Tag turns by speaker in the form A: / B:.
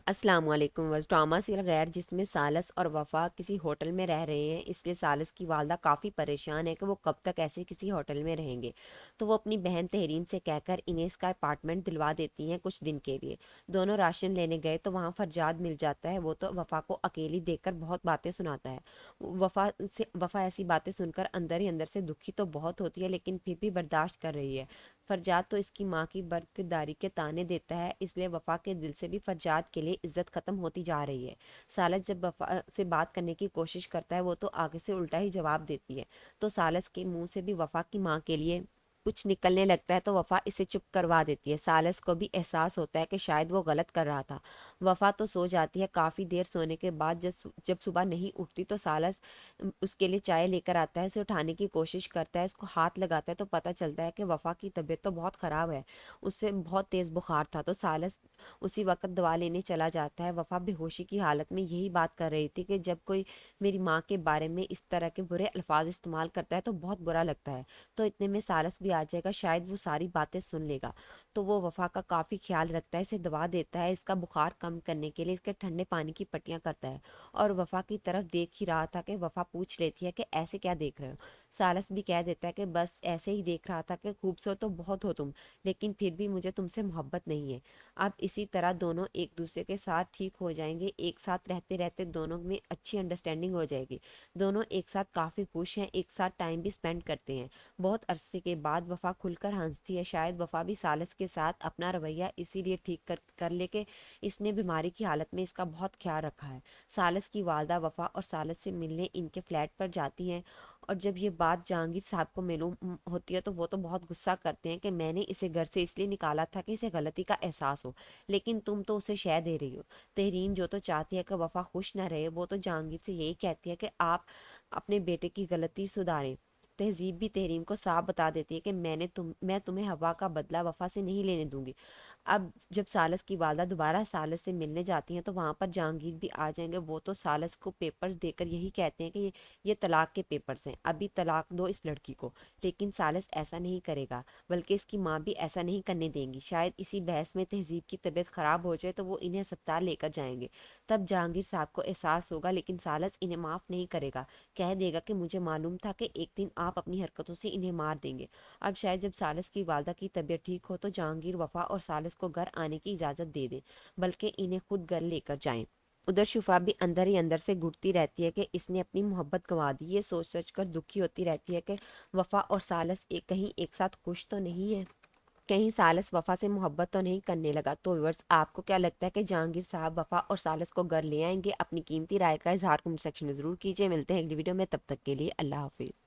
A: السلام علیکم drama serial غیر جس میں سالس اور وفا کسی ہوٹل میں رہ رہے ہیں، اس لیے سالس کی والدہ کافی پریشان ہے کہ وہ کب تک ایسے کسی ہوٹل میں رہیں گے، تو وہ اپنی بہن تحریم سے کہہ کر انہیں اس کا اپارٹمنٹ دلوا دیتی ہیں کچھ دن کے لیے۔ دونوں راشن لینے گئے تو وہاں فرجاد مل جاتا ہے۔ وہ تو وفا کو اکیلی دیکھ کر بہت باتیں سناتا ہے۔ وفا ایسی باتیں سن کر اندر ہی اندر سے دکھی تو بہت ہوتی ہے، لیکن پھر بھی برداشت کر رہی ہے۔ فرجاد تو اس کی ماں کی برقداری کے تانے دیتا ہے، اس لیے وفا کے دل سے بھی فرجاد کے لیے عزت ختم ہوتی جا رہی ہے۔ سالس جب وفا سے بات کرنے کی کوشش کرتا ہے، وہ تو آگے سے الٹا ہی جواب دیتی ہے، تو سالس کے منہ سے بھی وفا کی ماں کے لیے کچھ نکلنے لگتا ہے، تو وفا اسے چپ کروا دیتی ہے۔ سالس کو بھی احساس ہوتا ہے کہ شاید وہ غلط کر رہا تھا۔ وفا تو سو جاتی ہے۔ کافی دیر سونے کے بعد جب صبح نہیں اٹھتی تو سالس اس کے لیے چائے لے کر آتا ہے، اسے اٹھانے کی کوشش کرتا ہے، اس کو ہاتھ لگاتا ہے تو پتہ چلتا ہے کہ وفا کی طبیعت تو بہت خراب ہے، اس سے بہت تیز بخار تھا، تو سالس اسی وقت دوا لینے چلا جاتا ہے۔ وفا بے ہوشی کی حالت میں یہی بات کر رہی تھی کہ جب کوئی میری ماں کے بارے میں اس طرح کے برے الفاظ استعمال کرتا ہے تو بہت برا لگتا ہے، تو اتنے میں سالس بھی آ جائے گا، شاید وہ ساری باتیں سن لے گا، تو وہ وفا کا کافی خیال رکھتا ہے، اسے دوا دیتا ہے، اس کا بخار کم کرنے کے لیے اس کے ٹھنڈے پانی کی پٹیاں کرتا ہے، اور وفا کی طرف دیکھ ہی رہا تھا کہ وفا پوچھ لیتی ہے کہ ایسے کیا دیکھ رہے ہو؟ سالس بھی کہہ دیتا ہے کہ بس ایسے ہی دیکھ رہا تھا کہ خوبصورت تو بہت ہو تم، لیکن پھر بھی مجھے تم سے محبت نہیں ہے۔ اب اسی طرح دونوں ایک دوسرے کے ساتھ ٹھیک ہو جائیں گے، ایک ساتھ رہتے رہتے دونوں میں اچھی انڈرسٹینڈنگ ہو جائے گی، دونوں ایک ساتھ کافی خوش ہیں، ایک ساتھ ٹائم بھی سپینڈ کرتے ہیں۔ بہت عرصے کے بعد وفا کھل کر ہنستی ہے، شاید وفا بھی سالس کے ساتھ اپنا رویہ اسی لیے ٹھیک کر لے کہ اس نے بیماری کی حالت میں اس کا بہت خیال رکھا ہے۔ سالس کی والدہ وفا اور سالس سے ملنے ان کے فلیٹ پر جاتی ہیں، اور جب یہ بات جہانگیر صاحب کو معلوم ہوتی ہے تو وہ تو بہت غصہ کرتے ہیں کہ میں نے اسے گھر سے اس لیے نکالا تھا کہ اسے غلطی کا احساس ہو، لیکن تم تو اسے شے دے رہی ہو۔ تحریم جو تو چاہتی ہے کہ وفا خوش نہ رہے، وہ تو جہانگیر سے یہی کہتی ہے کہ آپ اپنے بیٹے کی غلطی سدھاریں۔ تہذیب بھی تحریم کو صاف بتا دیتی ہے کہ میں تمہیں ہوا کا بدلہ وفا سے نہیں لینے دوں گی۔ اب جب سالس کی والدہ دوبارہ سالس سے ملنے جاتی ہیں تو وہاں پر جہانگیر بھی آ جائیں گے۔ وہ تو سالس کو پیپرز دے کر یہی کہتے ہیں کہ یہ طلاق کے پیپرز ہیں، ابھی طلاق دو اس لڑکی کو، لیکن سالس ایسا نہیں کرے گا، بلکہ اس کی ماں بھی ایسا نہیں کرنے دیں گی۔ شاید اسی بحث میں تہذیب کی طبیعت خراب ہو جائے تو وہ انہیں ہسپتال لے کر جائیں گے، تب جہانگیر صاحب کو احساس ہوگا، لیکن سالس انہیں معاف نہیں کرے گا، کہہ دے گا کہ مجھے معلوم تھا کہ ایک دن آپ اپنی حرکتوں سے انہیں مار دیں گے۔ اب شاید جب سالس کی والدہ کی طبیعت ٹھیک ہو تو جہانگیر وفا اور سالس کو گھر آنے کی اجازت دے دیں، بلکہ انہیں خود گھر لے کر جائیں۔ ادھر شفا بھی اندر ہی اندر سے گھٹتی رہتی ہے کہ اس نے اپنی محبت گنوا دی، یہ سوچ سوچ کر دکھی ہوتی رہتی ہے کہ وفا اور سالس کہیں ایک ساتھ خوش تو نہیں ہے، کہیں سالس وفا سے محبت تو نہیں کرنے لگا۔ تو ویورز، آپ کو کیا لگتا ہے کہ جہانگیر صاحب وفا اور سالس کو گھر لے آئیں گے؟ اپنی قیمتی رائے کا اظہار کمنٹ سیکشن میں ضرور کیجیے۔ ملتے ہیں اگلی ویڈیو میں، تب تک کے لیے اللہ حافظ۔